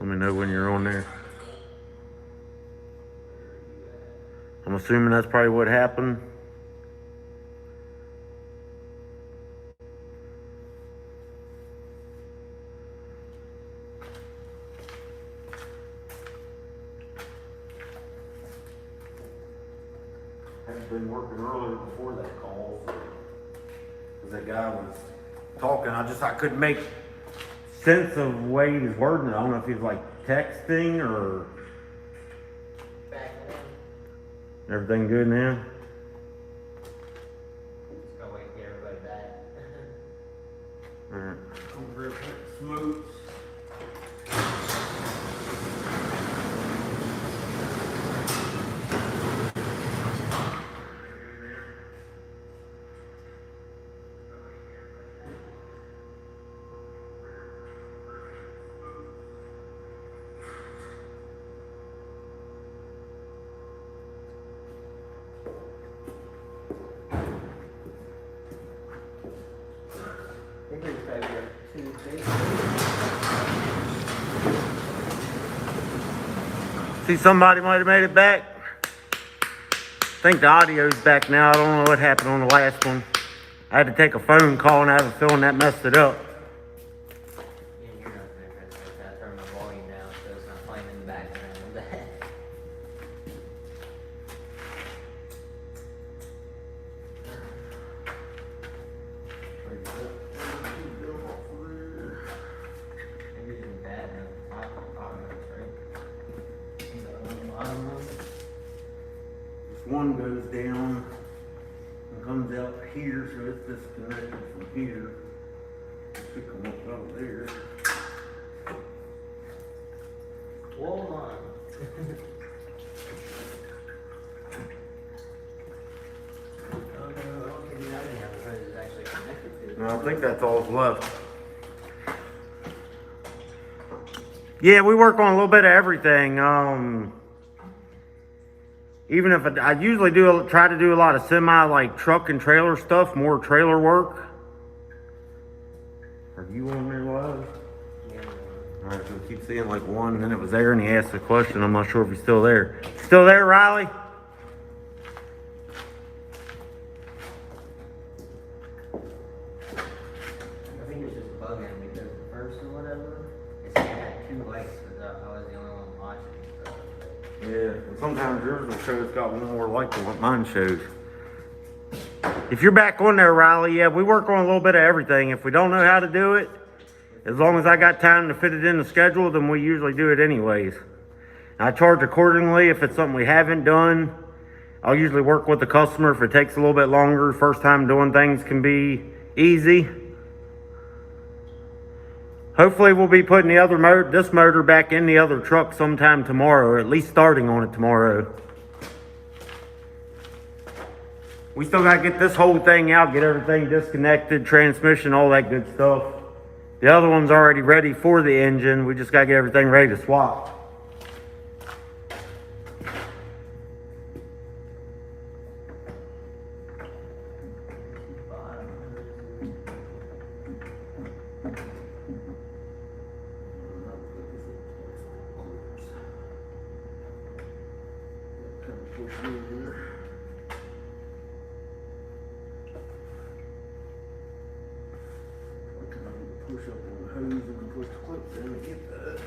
Let me know when you're on there. I'm assuming that's probably what happened. I've been working earlier before that call, because that guy was talking. I couldn't make sense of the way he was wording it. I don't know if he was like texting or. Back in. Everything good now? Just gonna wait to get everybody back. Alright. Come real quick, smooth. I think it's February 2nd. See, somebody might have made it back. I think the audio's back now. I don't know what happened on the last one. I had to take a phone call and I have a feeling that messed it up. Yeah, you're not there. I turned my volume down so it's not playing in the background of that. Maybe it's bad now. Bottom of it, right? Bottom one. This one goes down and comes out here, so it's disconnected from here. It should come up out there. Hold on. Oh no, I don't think you have any other hoses actually connected to it. No, I think that's all's left. Yeah, we work on a little bit of everything. Even if I usually try to do a lot of semi, like truck and trailer stuff, more trailer work. Are you on there live? Yeah. All right, so we keep seeing like one, and then it was there, and he asked a question. I'm not sure if he's still there. Still there, Riley? I think it's just bugging because the first or whatever, it had 2 lights, but I was the only one watching. So. Yeah, and sometimes yours will show it's got one more light than what mine shows. If you're back on there, Riley, yeah, we work on a little bit of everything. If we don't know how to do it, as long as I got time to fit it in the schedule, then we usually do it anyways. I charge accordingly. If it's something we haven't done, I'll usually work with the customer. If it takes a little bit longer, first time doing things can be easy. Hopefully we'll be putting this motor back in the other truck sometime tomorrow, or at least starting on it tomorrow. We still gotta get this whole thing out, get everything disconnected, transmission, all that good stuff. The other one's already ready for the engine. We just gotta get everything ready to swap. Push up on the hose and push the clips in and get that.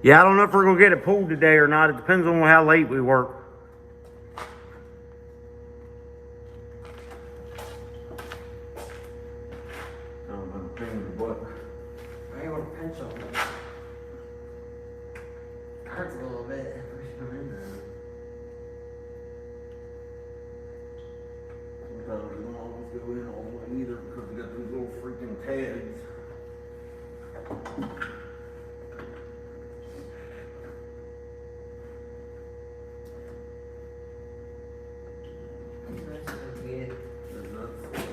Yeah, I don't know if we're gonna get it pulled today or not. It depends on how late we work. I'm pain in the butt. I ain't want to pinch on it. Hurts a little bit. Pushing them in there. Sometimes we don't always go in all the way either because we got those little freaking tags. There's nothing.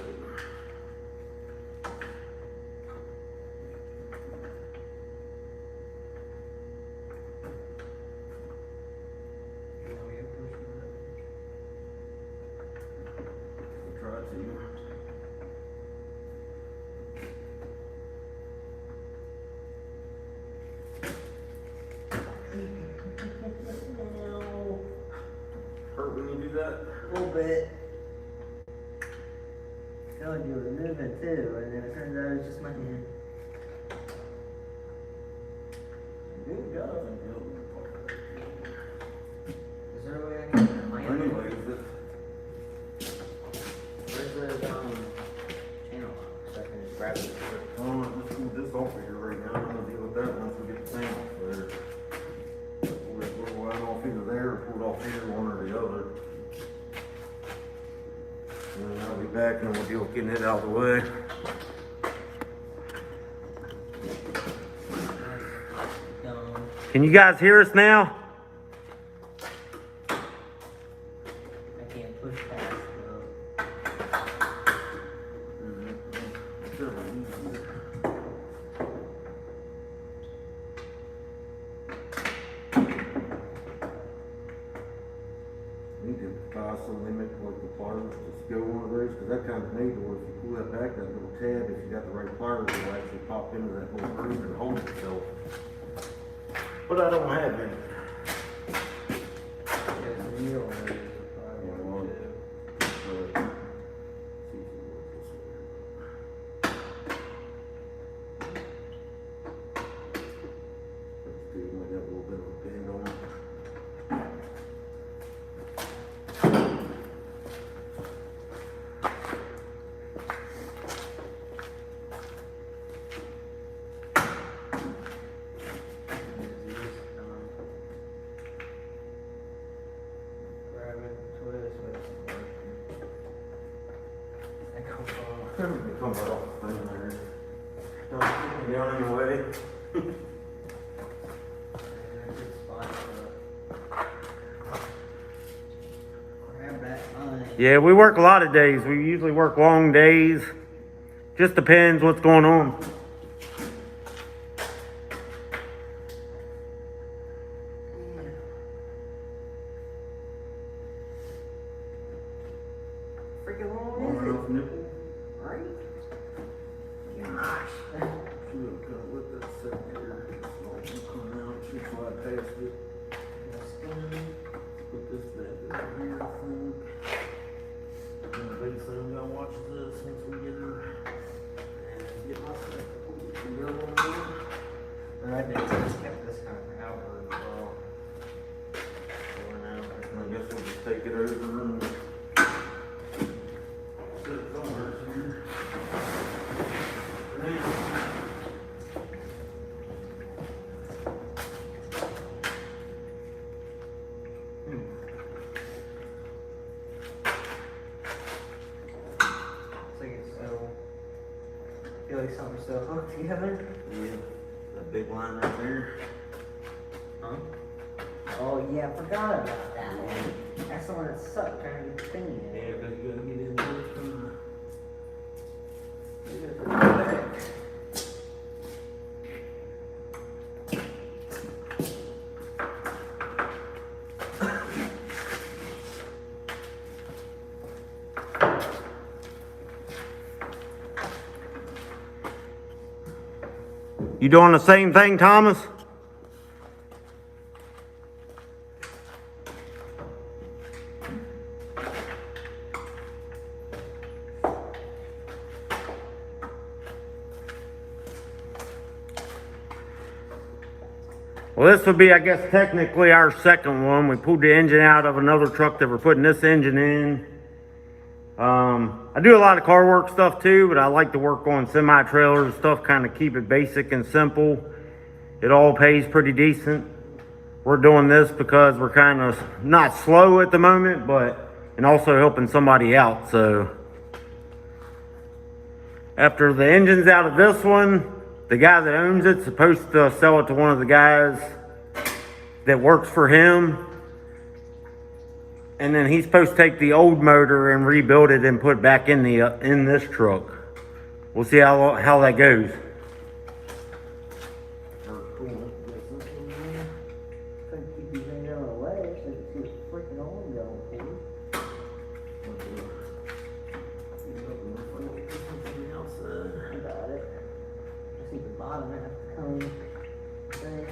Try to. that? A little bit. I felt like you were moving too, and then it turns out it was just my hand. Good job. Is there a way I can clamp it? Anyways, Where's the channel lock? So I can just grab it. let's move this off of here right now. I'm gonna deal with that once we get the thing off there. We'll line off either there or pull it off here, one or the other. And then I'll be back and then we'll deal with getting it out of the way. Done. Can you guys hear us now? I can't push past the. Need to buy some limit like the pliers, just go one of those, because that kind of made or if you pull that back, that little tab, if you got the right pliers, it'll actually pop into that little groove and hold itself. But I don't have any. There's a needle in there. Yeah, well, but, see if it works this way. Let's do, might have a little bit of a bend on it. Grab it, twist, wait, it's working. That comes off. It comes right off the thing there. Don't stick me down in the way. Good spot for grab that line. Yeah, we work a lot of days. We usually work long days. Just depends what's going on. Freaking long Long is enough it? nipple. Right? Gosh. Should have kind of let that sit here. It's all coming out. Should fly past it. Put this back over here, I think. And the big son gonna watch this once we get her. And get my stuff. We go on there. Right, they just kept this kind of outward as well. Going out. I guess we'll just take it over and sit it somewhere here. It's like it's so. I feel like something's so hooked together. Yeah, that big line right there. Huh? Oh yeah, I forgot about that one. That's the one that sucked trying to get the thing in. Yeah, because you gotta get in there from You doing the same thing, Thomas? Well, this would be, I guess, technically our second one. We pulled the engine out of another truck that we're putting this engine in. I do a lot of car work stuff too, but I like to work on semi-trailers and stuff, kind of keep it basic and simple. It all pays pretty decent. We're doing this because we're kind of not slow at the moment, and also helping somebody out. So after the engine's out of this one, the guy that owns it's supposed to sell it to one of the guys that works for him. And then he's supposed to take the old motor and rebuild it and put it back in this truck. We'll see how that goes. Keep these things out of the way so you can see the freaking arm going forward. I got it. I see the bottom have to come thing.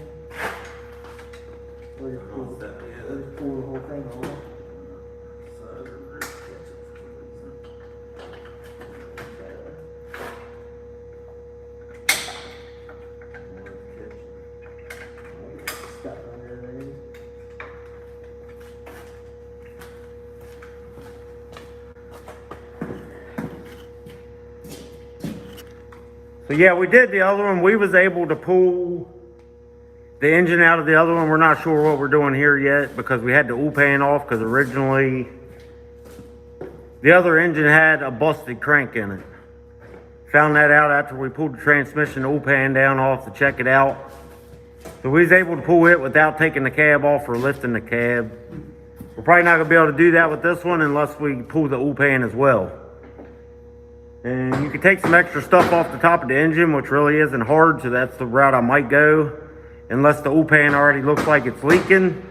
Or just pull the whole thing off. So yeah, we did the other one. We was able to pull the engine out of the other one. We're not sure what we're doing here yet because we had the oil pan off because originally the other engine had a busted crank in it. Found that out after we pulled the transmission oil pan down off to check it out. So we was able to pull it without taking the cab off or lifting the cab. We're probably not gonna be able to do that with this one unless we pull the oil pan as well. And you can take some extra stuff off the top of the engine, which really isn't hard, so that's the route I might go. Unless the oil pan already looks like it's leaking.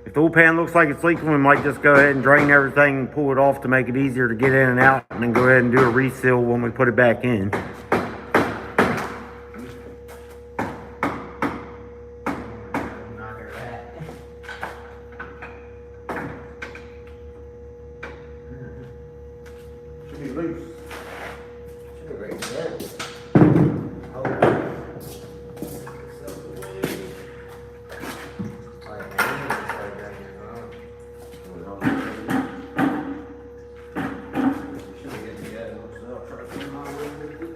If the oil pan looks like it's leaking, we might just go ahead and drain everything and pull it off to make it easier to get in and out, and then go ahead and do a reseal when we put it back in. Knock her back. Should be loose. Should be very good. Oh. Like, I need to start draining it out. Should be good to go. So I'll try to put them all over.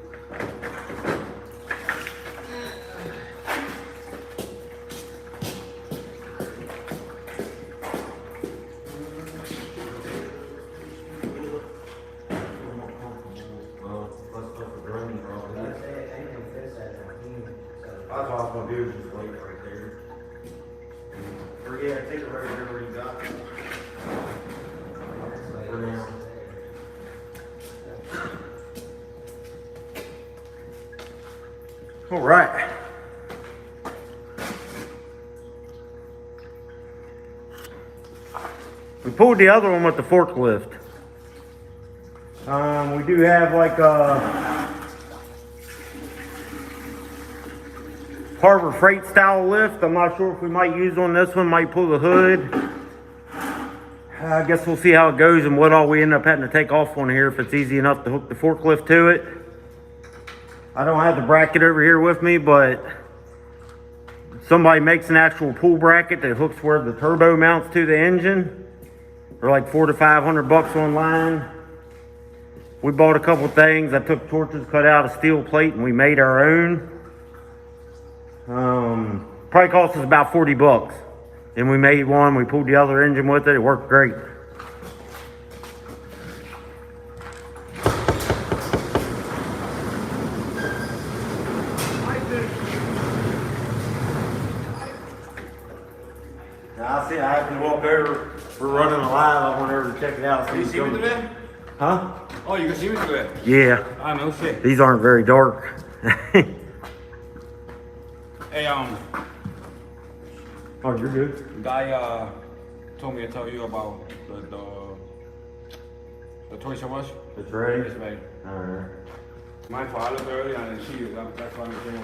That's all I'm gonna do is just wait right there. Or yeah, take it right there where you got it. For now. All right. We pulled the other one with the forklift. We do have like a Harbor Freight style lift. I'm not sure if we might use on this one, might pull the hood. I guess we'll see how it goes and what all we end up having to take off on here if it's easy enough to hook the forklift to it. I don't have the bracket over here with me, but somebody makes an actual pull bracket that hooks where the turbo mounts to the engine. They're like $400 to $500 online. We bought a couple things. I took torches, cut out a steel plate, and we made our own. Probably cost us about $40. And we made one, we pulled the other engine with it, it worked great. Now, I see, I happened to walk over, we're running a live, I went over to check it out. You see me today? Huh? Oh, you can see me today? Yeah. I know shit. These aren't very dark. Hey, Oh, you're good. guy told me to tell you about the Toys R Us. It's ready? It's ready. Alright. My fault, I looked earlier and I didn't see you. That's why I'm saying.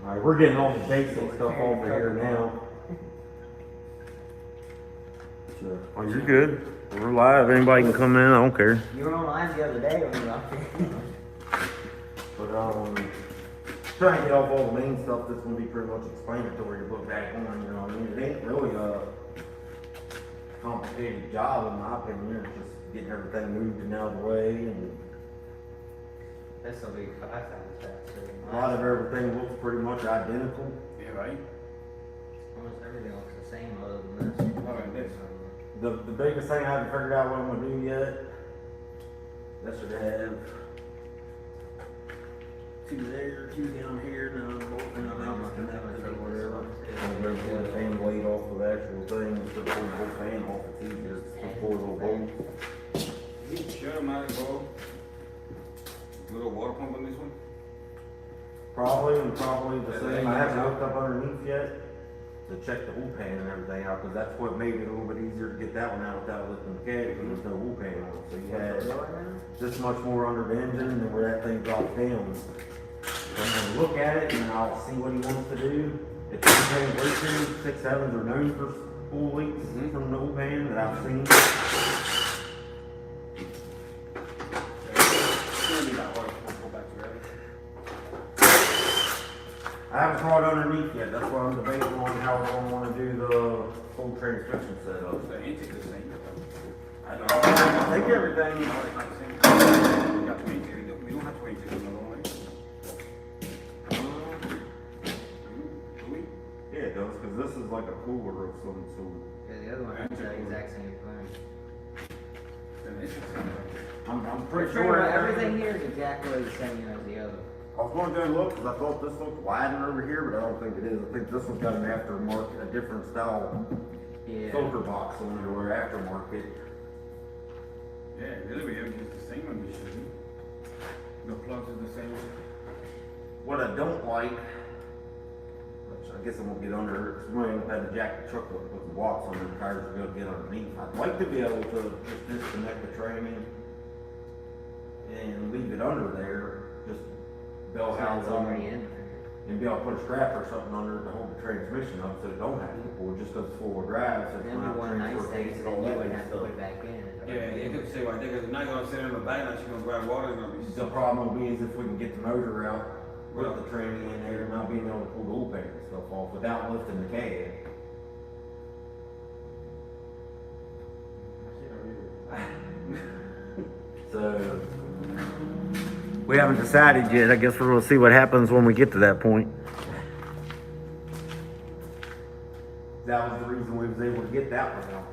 Alright, we're getting all the basic stuff over here now. Sure. Oh, you're good. We're live. Anybody can come in. I don't care. You were online the other day when you walked in. But trying to get off all the main stuff. This is gonna be pretty much explanatory to put back on. You know, what I mean, it ain't really a complicated job in my opinion. It's just getting everything moved and out of the way, and This will be 5 times faster. a lot of everything looks pretty much identical. Yeah, right? Almost everything looks the same other than this. All right, this. The biggest thing I haven't figured out what I'm gonna do yet. That should have 2 there, 2 down here, and then bolt and then connected or whatever. And we're gonna pull the fan blade off of the actual thing, instead of pulling the whole fan off, it's easier, it's just 4 little bolts. You should have might go. Little water pump on this one? Probably the same. I haven't hooked up underneath yet to check the oil pan and everything out, because that's what made it a little bit easier to get that one out without lifting the cab, because there's no oil pan on it. So you had this much more under the engine and where that thing drops down. So I'm gonna look at it and I'll see what he wants to do. It's oil pan leaking. 6.7s are known for oil leaks from the oil pan that I've seen. I haven't crawled underneath yet. That's why I'm debating on how we're gonna wanna do the full transmission setup. The intake is the same. I think everything. We don't have to wait till another one. cooler of some sort. Yeah, the other one has the exact same thing. I'm pretty Pretty sure sure everything here is exactly the same as the other. I was going to go and look, because I thought this looked wider over here, but I don't think it is. I think this one's got an aftermarket, a different style Yeah. filter box on it, or aftermarket. Yeah, really, everything's the same on this shit. The plugs are the same. What I don't like, which I guess I won't get under it, because we might end up having to jack the truck up and put the blocks on the tires to be able to get underneath. I'd like to be able to just disconnect the training and leave it under there, just bell So house it's already in there. and be able to put a strap or something under it to hold the transmission up so it don't have to pull, just because it's four-wheel drive. So it's Then not we want nice transfer things, case, then all you that wouldn't good have to stuff. put it back in. Yeah, you could say right there, because now you're gonna sit in the back, now she's gonna grab water, it's gonna be. The problem will be is if we can get the motor out, put the training in there, not being able to pull the oil pan and stuff off without lifting the cab. So, we haven't decided yet. I guess we're gonna see what happens when we get to that point. That was the reason we was able to get that one out.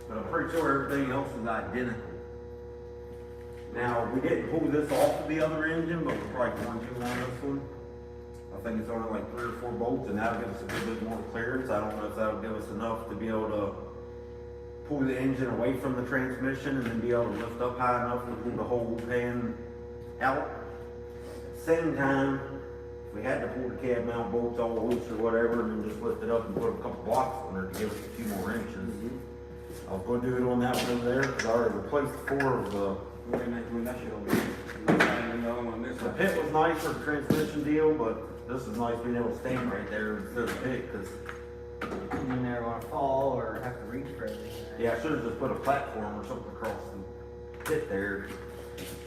But I'm pretty sure everything else is identical. Now, we didn't pull this off of the other engine, but we're probably going to on this one. I think it's only like 3 or 4 bolts, and that'll give us a good bit more clearance. I don't know if that'll give us enough to be able to pull the engine away from the transmission and then be able to lift up high enough to pull the whole pan out. Same time, if we had to pull the cab mount bolts all loose or whatever, and then just lift it up and put a couple blocks on there to give us a few more inches. I was going to do it on that one over there, because I already replaced 4 of the. When that shit over there. And the other one, this The one. pit was nice for the transmission deal, but this is nice being able to stand right there instead of the pit, because, You never want to fall or have to reach for everything. yeah, I should have just put a platform or something across the pit there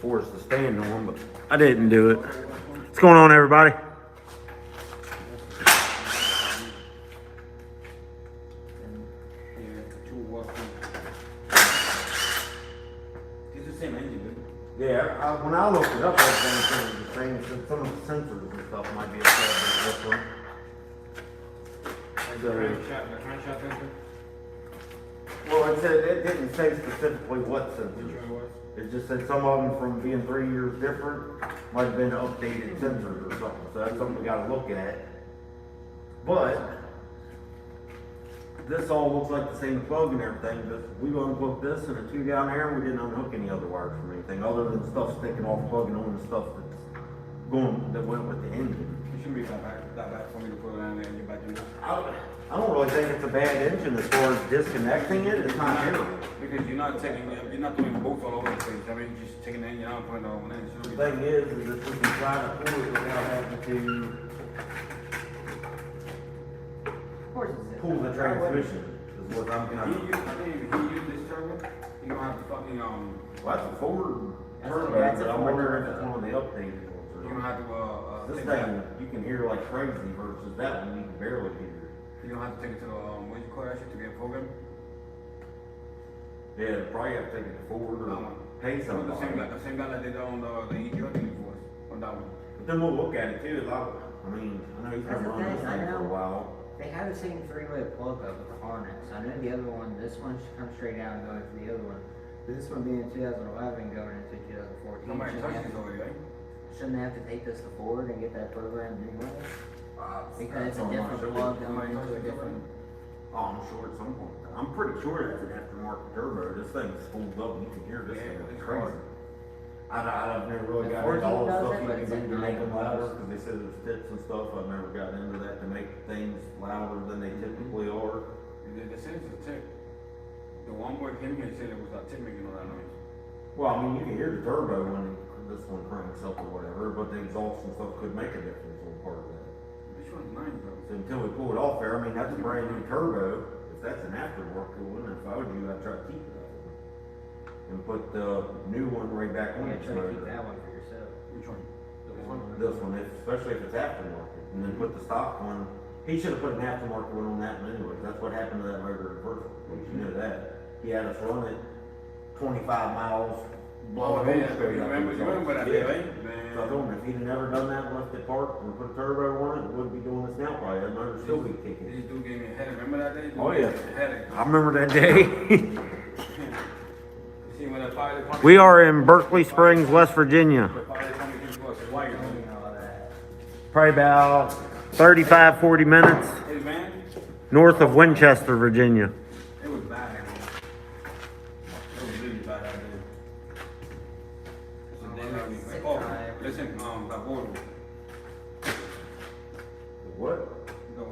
for us to stand on, but I didn't do it. What's going on, everybody? Yeah, 2 watt pump. It's the same engine, dude. Yeah, when I looked it up, everything said it was the same, so some of the sensors and stuff might be a little bit different. The crankshaft sensor? Well, it said, it didn't say specifically what Which sensors. one was? It just said some of them from being 3 years different, might have been updated sensors or something, so that's something we gotta look at. But, this all looks like the same plug and everything, but we unplugged this and the 2 down there, and we didn't unhook any other wires from anything, other than stuff sticking off, plugging on the stuff that's going, that went with the engine. It shouldn't be that bad for me to put it on the engine back in there. I don't really think it's a bad engine as far as disconnecting it, it's not terrible. Because you're not doing bolts all over the place. I mean, you're just taking the engine out and putting it on the engine. The thing is if we can try to pull it without having to Of course it's pull the transmission, is what I'm kind of. If you use this turbo, you don't have to fucking, Well, that's a Ford That's turbo, that's a but I'm Ford wondering if it's turbo. one of the updated ones you or don't not. have to, This take that. thing, you can hear like crazy versus that one, you can barely hear. You don't have to take it to the, what do you call that shit, to get programmed? Yeah, probably have to take it to Ford or pay The somebody. same guy that did on the E-truck for us, on that one. But then we'll look at it too, I mean, I know he's That's been the running this thing, I thing for a know. while. They have the same 3-way plug up with the harness. I know the other one, this one should come straight out and go into the other one. This one being 2011 going into 2014. Nobody shouldn't touches have it to- already, right? Shouldn't they have to take this to Ford and get that programmed anyway? Because it's a I'm not different sure. plug going into a different. Oh, I'm sure at some point. I'm pretty sure that's an aftermarket turbo. This thing's spooled up and you can hear this Yeah, thing. It's it's crazy. hard. I've never really The got into all 14 the does stuff it, you but can it's do at to make them night. louder, because they said there's tips and stuff. I've never got into that to make things louder than they typically are. The sensor's a tick. The one boy came here and said it was that tick making all that noise. Well, I mean, you can hear the turbo when this one cranks up or whatever, but the exhaust and stuff could make a difference on part of that. This one's nice though. So until we pull it off there, I mean, that's a brand new turbo. If that's an aftermarket one, if I were you, I'd try to keep that one. And put the new one right back on Yeah, its try to keep motor. that one for yourself. Which one? This one? This one, especially if it's aftermarket, and then put the stock one, he should have put an aftermarket one on that one anyway, 'cause that's what happened to that motor in the first place, you know that. He had us run it 25 miles blow Oh, the yeah, whole straight up. you remember that day, right? So I told him if he'd never done that, left it parked and put a turbo on it, it wouldn't be doing this now probably. That motor still be kicking. This dude gave me a headache. Remember that day? Oh, yeah. Headache. I remember that day. You see when the fire department. We are in Berkeley Springs, West Virginia. The fire department came to us, why you doing And all that. Probably about 35, 40 minutes Hey man, north of Winchester, Virginia. it was bad. Man. It was really bad that day. So they let me. Sick Oh, time. listen, that board. What? Go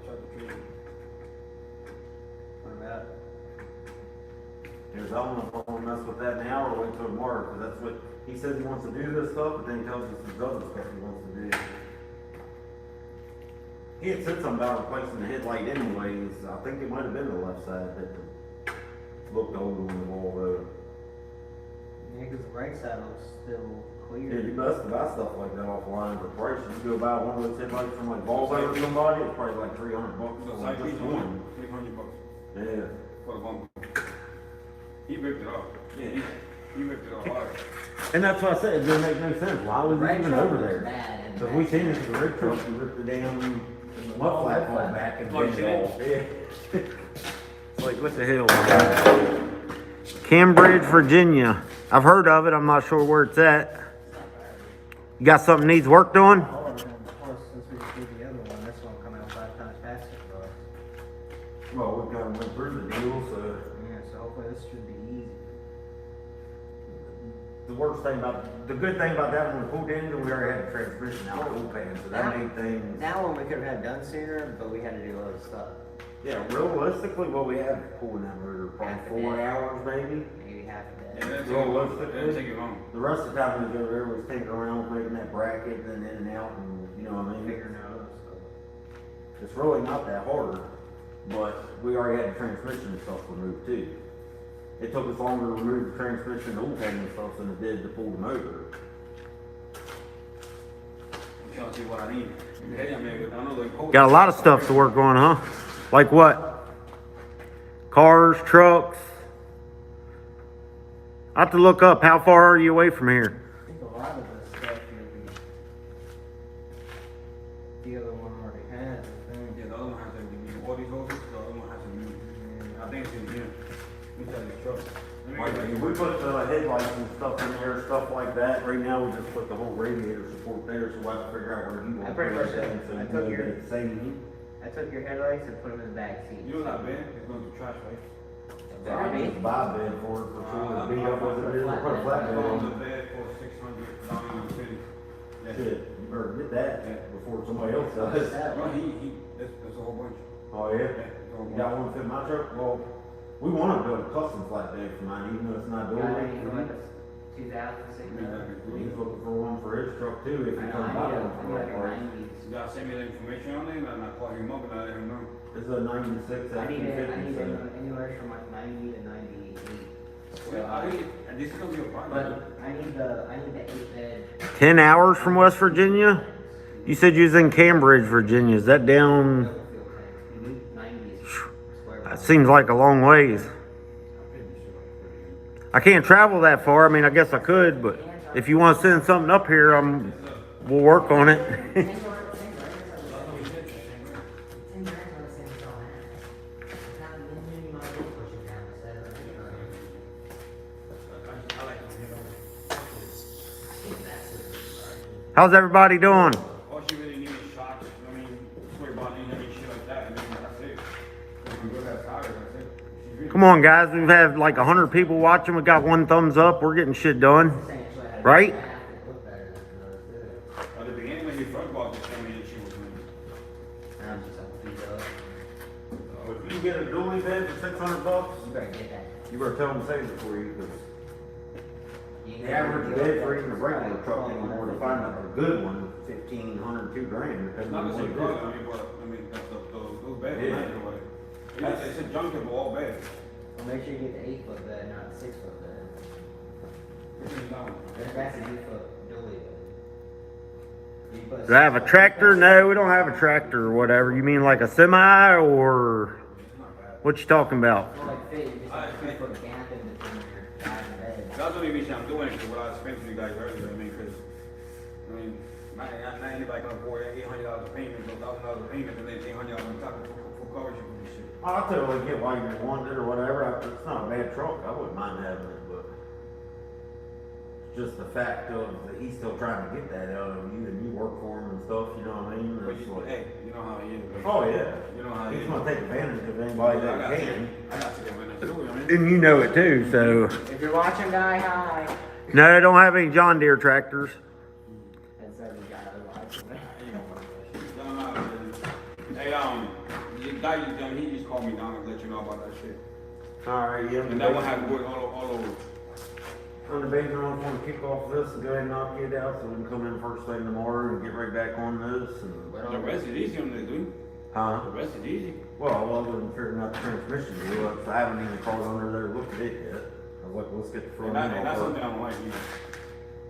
try to treat. What about it? Because I don't know if I want to mess with that now or wait till tomorrow, because that's what, he says he wants to do this stuff, but then he tells us there's other stuff he wants to do. He had said something about replacing the headlight anyways. I think it might have been the left side that looked old on the wall though. Yeah, because the right side looks still Yeah, clear. you must buy stuff like that offline for price. You go buy one of those headlights from like Volvo or somebody, it's probably like $300 The for side just piece one. $300 Yeah. for the bumper. He ripped it off. Yeah. He ripped it off hard. And that's what I said, it didn't make no sense. Why was The it right even truck over was there? bad and Because bad. we seen it in the rig truck, we ripped the damn mud flap all back and Oh, you bent it seen it? all. Yeah. It's like, what the hell? Cambridge, Virginia. I've heard of it, I'm not sure where it's at. You got something needs work doing? Oh, and then, of course, since we just did the other one, this one come out 5 times faster for us. Well, we kind of went through the deal, so. Yeah, so hopefully this should be easy. The worst thing about, the good thing about that one, we pulled into, we already had the transmission out, the oil pan, so that made things. That one we could have had done sooner, but we had to do other stuff. Yeah, realistically, what we had pulling that motor, probably Half a 4 day. hours maybe. Maybe half a Yeah, day. that take it long. Realistically. That take it long. The rest of the time we was over there, we was tinkering around, making that bracket, and in and out, and you know what I mean? Figuring out other stuff. It's really not that hard, but we already had the transmission and stuff removed too. It took us longer to remove the transmission and oil pan and stuff than it did to pull the motor. I'm trying to see what I need. Hey, I mean, I know the code. Got a lot of stuff to work on, huh? Like what? Cars, trucks. I have to look up, how far are you away from here? I think a lot of this stuff maybe the other one already has, I think. Yeah, the other one has to be all these hoses. The other one has to be. I think it's in here. Let me tell you, truck. We put headlights and stuff in there, stuff like that. Right now, we just put the whole radiator support there, so we'll have to figure out where you want I to pretty put much it. did. So I you took know your- that it's same. I took your headlights and put them in the back seat. You know that bed is going to trash, right? Better be. Buy a bed for it for sure. To beat up with it, put a flat I bed found on the bed for $600 down in the city. it. Shit, you better get that before somebody else does. Well, that's a whole bunch. Oh, yeah? Yeah, it's a whole You bunch. got one fit my truck? Well, we want to build a custom flat bed for mine, even though it's not Got building. any for like a 2006? He's looking for one for his truck too, if I he know, comes I by need one for that a part. 90s. You gotta send me the information on it, and I call him up and I let him know. It's a 96 I need it F-250, so. anywhere from like 90 to 98. Well, I think, and this is gonna be a problem. But I need the 8 bed. 10 hours from West Virginia? You said you was in Cambridge, Virginia. Is that down? Double fuel tank. You need 90s. Square That ball. seems like a long ways. I can't travel that far. I mean, I guess I could, but if you want to send something up here, we'll work on it. How's everybody doing? All she really needs is shots, I mean, square bonding and shit like that, I mean, that's it. If you go that tires, that's it. She's really- Come on, guys. We've had like 100 people watching. We got 1 thumbs up. We're getting shit done. Right? At the beginning when he first bought this, I mean, she was If you get a dually bed for $600, You better get that. you better tell them to save it for you, because You the average bed for even a regular truck anymore, to find a good one, 1,500, $2,000, It's depending not on the what same it product, is. I mean, but, I mean, those beds Yeah. are nice or whatever. It's a junkable all bed. Well, make sure you get the 8-foot bed, not the 6-foot bed. Which is down. That's a 8-foot dually bed. You put Do I have a tractor? No, we don't have a tractor or whatever. You mean like a semi, or It's not bad. what you talking about? Well, like fit, you just have a 3-foot gap in between your bed and bed. No, that's the only reason I'm doing it, because what I explained to you guys earlier, not anybody can afford $800 a payment, or $1,000 a payment, and then $800 on top for coverage for this shit. I totally get why you want it or whatever. It's not a bad truck. I wouldn't mind having it, but it's just the fact of that he's still trying to get that out of you, and you work for him and stuff. You know what I mean? But you know how he is. Oh yeah. You know how he He's is. gonna take advantage of anybody that can. I got to get rid of it. And you know it too. So If you're watching, guy, hi. no, they don't have any John Deere tractors. That's every guy that watches me. Hey, the guy, he just called me down and let you know about that shit. All right, yeah. And that one had wood all over. On the baby, I want to kick off this and go ahead and knock it out so we can come in first thing tomorrow and get right back on this. And, The rest is easy on this, dude. huh? The rest is easy. Well, other than figuring out the transmission deal, I haven't even crawled under there and looked at it yet. I was like, let's get the front And end that's off something I first. don't like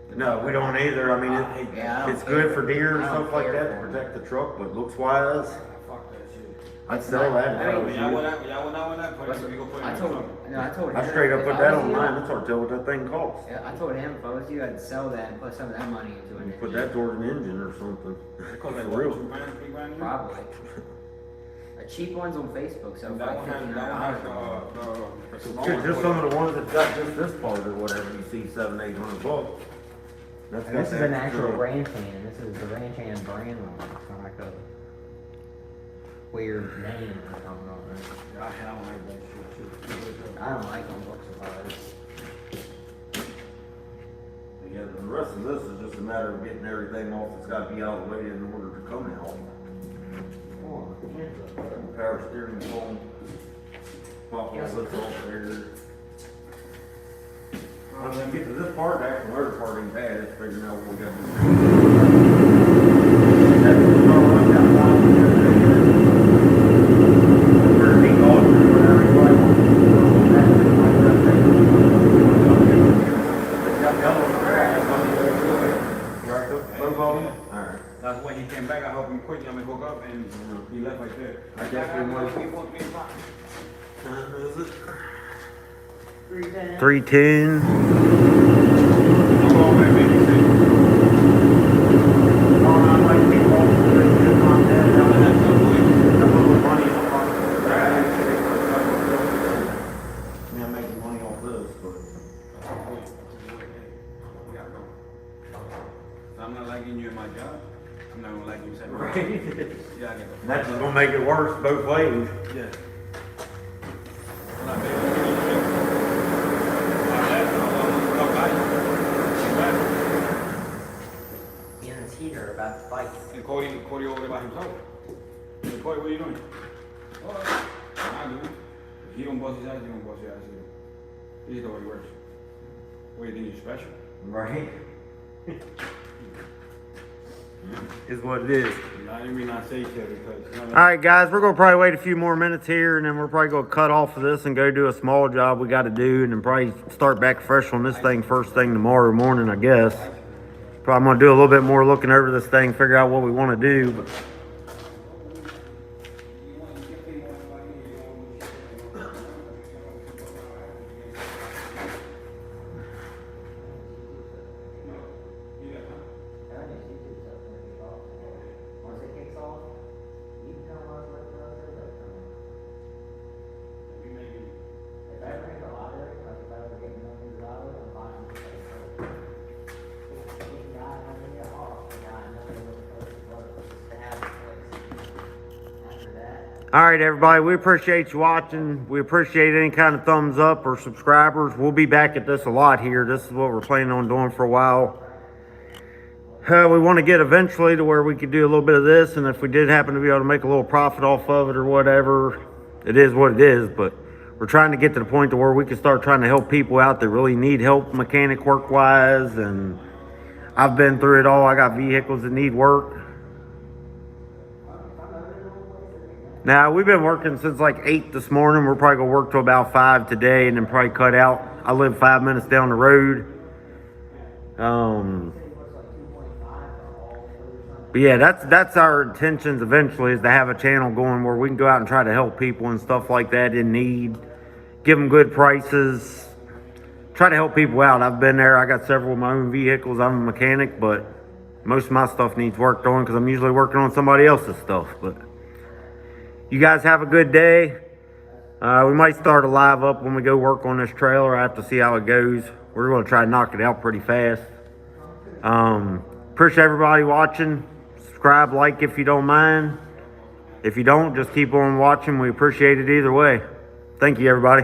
either. No, we don't either. I mean, Yeah, I don't it's good for deer and I don't stuff like care that to for it. protect the truck, but looks wise, Fuck that shit. I'd sell that. if I I was Y'all you. want that price, we go put it in I the told, trunk. no, I told him. I straight up if put I that was you- online. That's hard to tell what that thing costs. Yeah, I told him if I was you, I'd sell that and put some of that money into You it. put that towards an engine or something. It costs like For what, real. 2 grand, 3 grand? Probably. Cheap ones on Facebook, so That one has, the small Dude, one. just some of the ones that got just this part or whatever, you see $700-800. That's And got this is that an actual extra- ranch hand. This is the ranch hand brand one. It's not like a weird name or something on it. I don't like that shit too. I don't like them books about it. Yeah, the rest of this is just a matter of getting everything off that's gotta be out of the way in order to come out. Power steering phone. Pop all this off there. When we get to this part, the actual motor part ain't bad, it's figuring out what we gotta do. That's the car runs outside, we gotta do it. We're being altered or whatever you like. That's just like that thing. It's got the other one there, it's on the other side. Right, both of them? Alright. That's when he came back, I helped him quick, hook up, and he left right there. I guess we might- Is it? 310. Yeah, making money off this, but I'm not liking you in my job. I'm not gonna like you second. right. Yeah, I get it. That's just gonna make it worse both ways. Yeah. Well, I bet. He and his heater are about to fight. And Cody over there by himself. Hey, Cody, what are you doing? Oh, I do. If he don't bust his ass, you don't bust your ass either. He's the way he works. What do you think, you're special? Right. Is what it is. I didn't mean not say shit because, you know, Alright guys, we're gonna probably wait a few more minutes here and then we're probably gonna cut off of this and go do a small job we gotta do and then probably start back fresh on this thing first thing tomorrow morning, I guess. Probably I'm gonna do a little bit more looking over this thing, figure out what we wanna do, but Once it kicks off, you can tell us what the rest of it If I bring the lottery, like if I ever get millions of dollars, I'm buying this place. So, if guy under your off, the guy knows what the place is worth, just to have the place. After that, alright everybody, we appreciate you watching. We appreciate any kind of thumbs up or subscribers. We'll be back at this a lot here. This is what we're planning on doing for a while. We want to get eventually to where we could do a little bit of this, and if we did happen to be able to make a little profit off of it or whatever, it is what it is. But we're trying to get to the point to where we can start trying to help people out that really need help mechanic work wise. And I've been through it all. I got vehicles that need work. Now we've been working since like 8 this morning. We're probably gonna work till about 5 today, and then probably cut out. I live 5 minutes down the road. But yeah, that's our intentions eventually, is to have a channel going where we can go out and try to help people and stuff like that in need, give them good prices, try to help people out. I've been there. I got several of my own vehicles. I'm a mechanic, but most of my stuff needs worked on because I'm usually working on somebody else's stuff. But you guys have a good day. We might start a live up when we go work on this trailer. I have to see how it goes. We're going to try to knock it out pretty fast. Appreciate everybody watching. Subscribe, like if you don't mind. If you don't, just keep on watching. We appreciate it either way. Thank you, everybody.